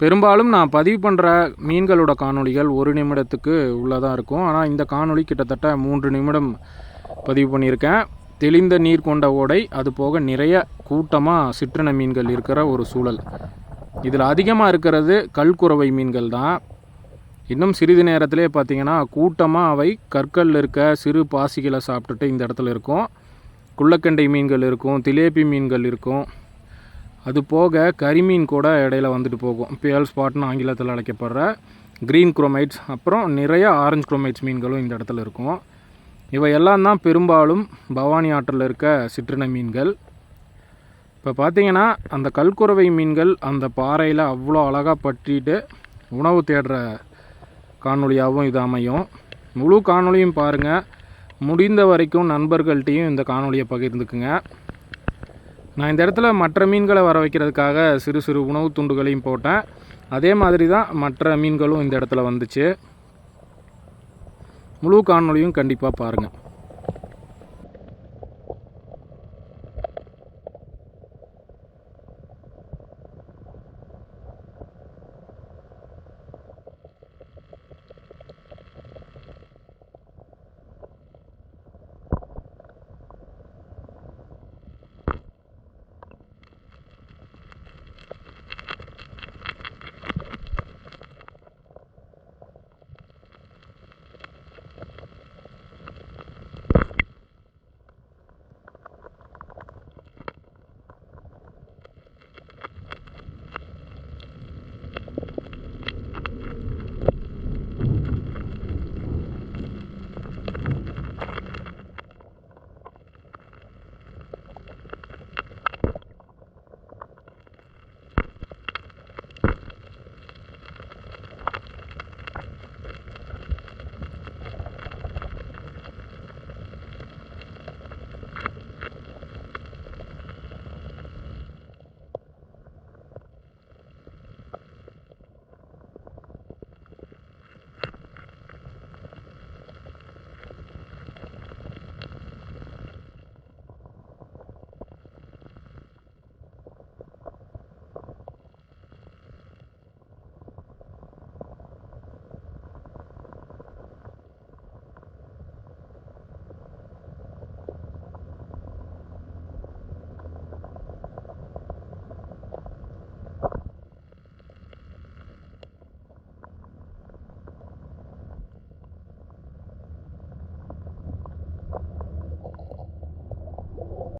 பெரும்பாலும் நான் பதிவு பண்ணுற மீன்களோட காணொளிகள் 1 நிமிடத்துக்கு உள்ளதாக இருக்கும். ஆனால் இந்த காணொளி கிட்டத்தட்ட 3 நிமிடம் பதிவு பண்ணியிருக்கேன். தெளிந்த நீர் கொண்ட ஓடை, அது போக நிறைய கூட்டமாக சிற்றின மீன்கள் இருக்கிற ஒரு சூழல். இதில் அதிகமாக இருக்கிறது கல்குரவை மீன்கள் தான். இன்னும் சிறிது நேரத்திலே பார்த்திங்கன்னா கூட்டமாக அவை கற்களில் இருக்க சிறு பாசிகளை சாப்பிட்டுட்டு இந்த இடத்துல இருக்கும். குள்ளக்கெண்டை மீன்கள் இருக்கும், திலேபி மீன்கள் இருக்கும். அது போக கரிமீன் கூட இடையில வந்துட்டு போகும். பேல் ஸ்பாட்னு ஆங்கிலத்தில் அழைக்கப்படுற க்ரீன் குரோமைட்ஸ், அப்புறம் நிறைய ஆரஞ்சு குரோமைட்ஸ் மீன்களும் இந்த இடத்துல இருக்கும். இவை எல்லாம் தான் பெரும்பாலும் பவானி ஆற்றில் இருக்க சிற்றின மீன்கள். இப்போ பார்த்திங்கன்னா அந்த கல்குரவை மீன்கள் அந்த பாறையில் அவ்வளோ அழகாக பற்றிட்டு உணவு தேடுற காணொளியாகவும் இது அமையும். முழு காணொளியும் பாருங்கள். முடிந்த வரைக்கும் நண்பர்கள்ட்டையும் இந்த காணொளியை பகிர்ந்துக்குங்க. நான் இந்த இடத்துல மற்ற மீன்களை வர வைக்கிறதுக்காக சிறு சிறு உணவு துண்டுகளையும் போட்டேன். அதே மாதிரி தான் மற்ற மீன்களும் இந்த இடத்துல வந்துச்சு. முழு காணொளியும் கண்டிப்பாக பாருங்கள்.